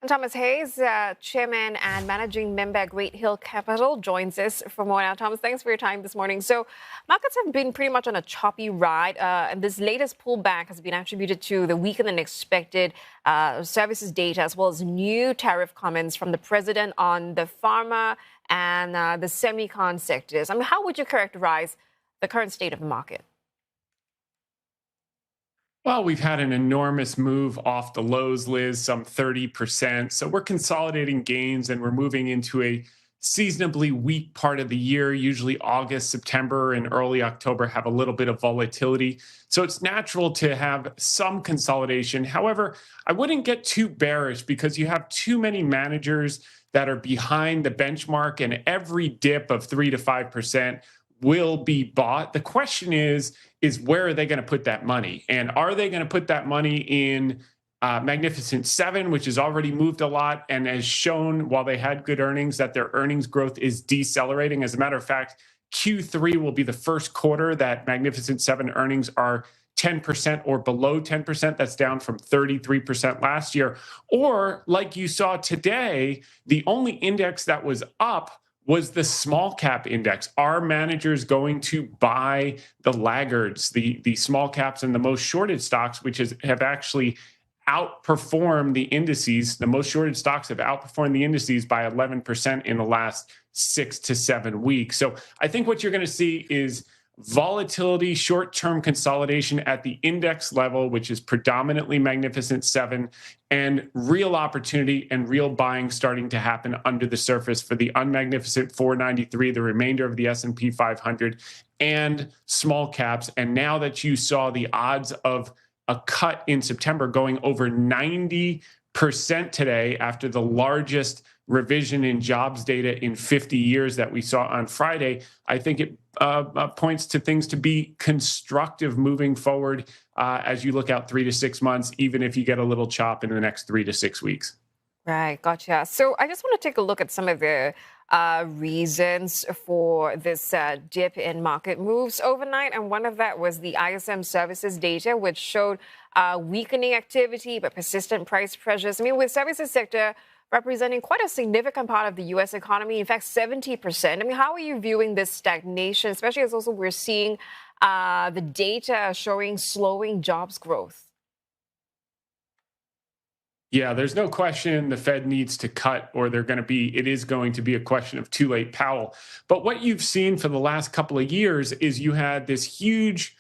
And Thomas Hayes, Chairman and Managing Member at Great Hill Capital, joins us for more now. Thomas, thanks for your time this morning. So, markets have been pretty much on a choppy ride, and this latest pullback has been attributed to the weaker than expected services data, as well as new tariff comments from the president on the pharma and the semicon sectors. I mean, how would you characterize the current state of the market? Well, we've had an enormous move off the lows, Liz, some 30%. So we're consolidating gains and we're moving into a seasonably weak part of the year. Usually August, September, and early October have a little bit of volatility. So it's natural to have some consolidation. However, I wouldn't get too bearish because you have too many managers that are behind the benchmark, and every dip of 3 to 5% will be bought. The question is where are they going to put that money? And are they going to put that money in Magnificent Seven, which has already moved a lot and has shown, while they had good earnings, that their earnings growth is decelerating? As a matter of fact, Q3 will be the first quarter that Magnificent Seven earnings are 10% or below 10%. That's down from 33% last year. Or, like you saw today, the only index that was up was the small cap index. Are managers going to buy the laggards, the small caps and the most shorted stocks, which have actually outperformed the indices? The most shorted stocks have outperformed the indices by 11% in the last 6 to 7 weeks. So I think what you're going to see is volatility, short-term consolidation at the index level, which is predominantly Magnificent Seven, and real opportunity and real buying starting to happen under the surface for the unmagnificent 493, the remainder of the S&P 500, and small caps. And now that you saw the odds of a cut in September going over 90% today after the largest revision in jobs data in 50 years that we saw on Friday, I think it points to things to be constructive moving forward as you look out 3 to 6 months, even if you get a little chop in the next 3 to 6 weeks. Right, gotcha. So I just want to take a look at some of the reasons for this dip in market moves overnight. And one of that was the ISM services data, which showed weakening activity but persistent price pressures. I mean, with services sector representing quite a significant part of the U.S. economy, in fact, 70%. I mean, how are you viewing this stagnation, especially as also we're seeing the data showing slowing jobs growth? Yeah, there's no question the Fed needs to cut, or it is going to be a question of too late Powell. But what you've seen for the last couple of years is you had this huge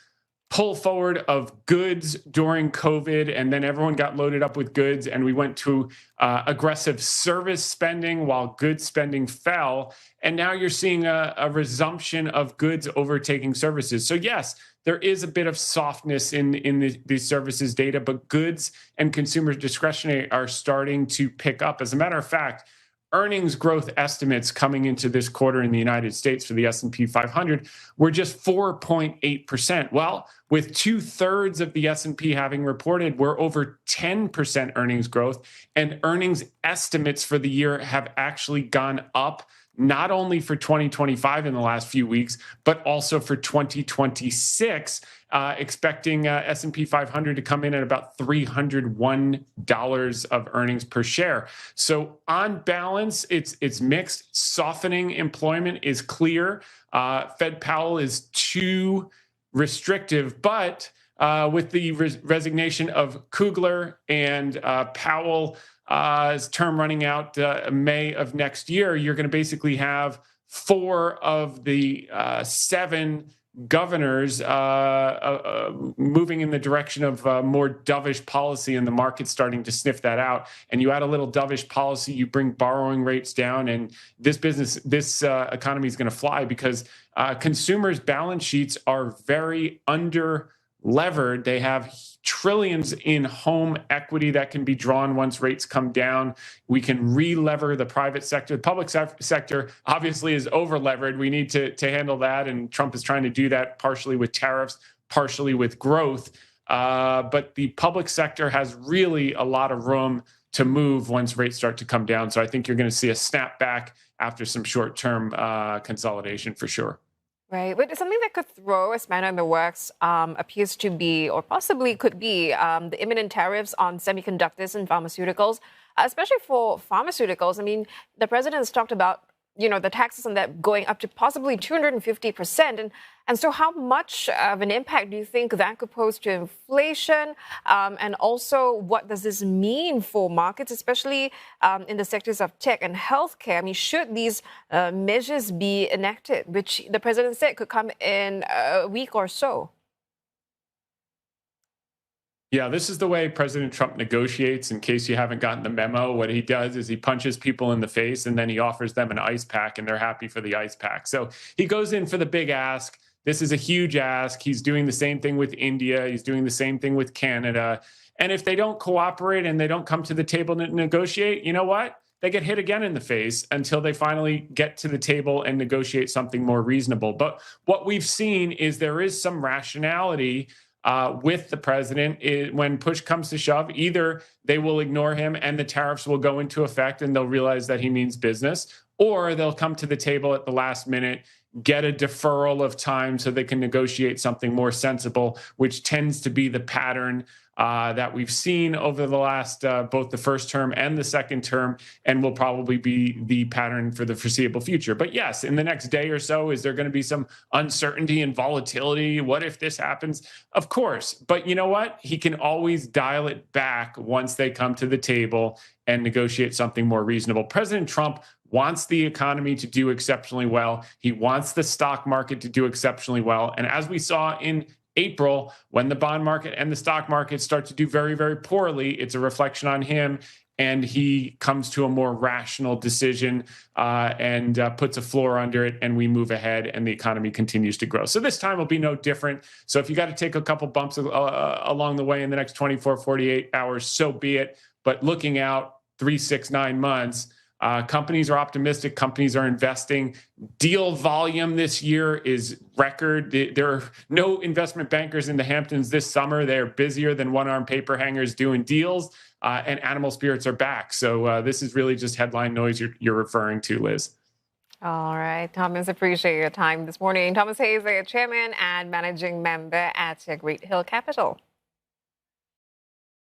pull forward of goods during COVID, and then everyone got loaded up with goods, and we went to aggressive service spending while goods spending fell. And now you're seeing a resumption of goods overtaking services. So yes, there is a bit of softness in the services data, but goods and consumer discretionary are starting to pick up. As a matter of fact, earnings growth estimates coming into this quarter in the United States for the S&P 500 were just 4.8%. Well, with 2/3 of the S&P having reported, we're over 10% earnings growth, and earnings estimates for the year have actually gone up, not only for 2025 in the last few weeks, but also for 2026, expecting S&P 500 to come in at about $301 of earnings per share. So on balance, it's mixed. Softening employment is clear. Fed Powell is too restrictive, but with the resignation of Kugler and Powell's term running out May of next year, you're going to basically have 4 of the 7 governors moving in the direction of more dovish policy, and the market's starting to sniff that out. And you add a little dovish policy, you bring borrowing rates down, and this economy is going to fly because consumers' balance sheets are very under levered. They have trillions in home equity that can be drawn once rates come down. We can re-lever the private sector. The public sector obviously is over-levered. We need to handle that, and Trump is trying to do that partially with tariffs, partially with growth. But the public sector has really a lot of room to move once rates start to come down. So I think you're going to see a snapback after some short-term consolidation for sure. Right, but something that could throw a spanner in the works appears to be, or possibly could be, the imminent tariffs on semiconductors and pharmaceuticals, especially for pharmaceuticals. I mean, the president has talked about, the taxes on that going up to possibly 250%. And so how much of an impact do you think that could pose to inflation? And also, what does this mean for markets, especially in the sectors of tech and healthcare? I mean, should these measures be enacted, which the president said could come in a week or so? Yeah, this is the way President Trump negotiates. In case you haven't gotten the memo, what he does is he punches people in the face and then he offers them an ice pack and they're happy for the ice pack. So he goes in for the big ask. This is a huge ask. He's doing the same thing with India. He's doing the same thing with Canada. And if they don't cooperate and they don't come to the table to negotiate, you know what? They get hit again in the face until they finally get to the table and negotiate something more reasonable. But what we've seen is there is some rationality with the president. When push comes to shove, either they will ignore him and the tariffs will go into effect and they'll realize that he means business, or they'll come to the table at the last minute, get a deferral of time so they can negotiate something more sensible, which tends to be the pattern that we've seen over the last both the first term and the second term, and will probably be the pattern for the foreseeable future. But yes, in the next day or so, is there going to be some uncertainty and volatility? What if this happens? Of course. But you know what? He can always dial it back once they come to the table and negotiate something more reasonable. President Trump wants the economy to do exceptionally well. He wants the stock market to do exceptionally well. And as we saw in April, when the bond market and the stock market start to do very, very poorly, it's a reflection on him. And he comes to a more rational decision and puts a floor under it, and we move ahead, and the economy continues to grow. So this time will be no different. So if you got to take a couple bumps along the way in the next 24, 48 hours, so be it. But looking out 3, 6, 9 months, companies are optimistic. Companies are investing. Deal volume this year is record. There are no investment bankers in the Hamptons this summer. They're busier than one-arm paper hangers doing deals, and animal spirits are back. So this is really just headline noise you're referring to, Liz. All right, Thomas, appreciate your time this morning. Thomas Hayes, Chairman and Managing Member at Great Hill Capital.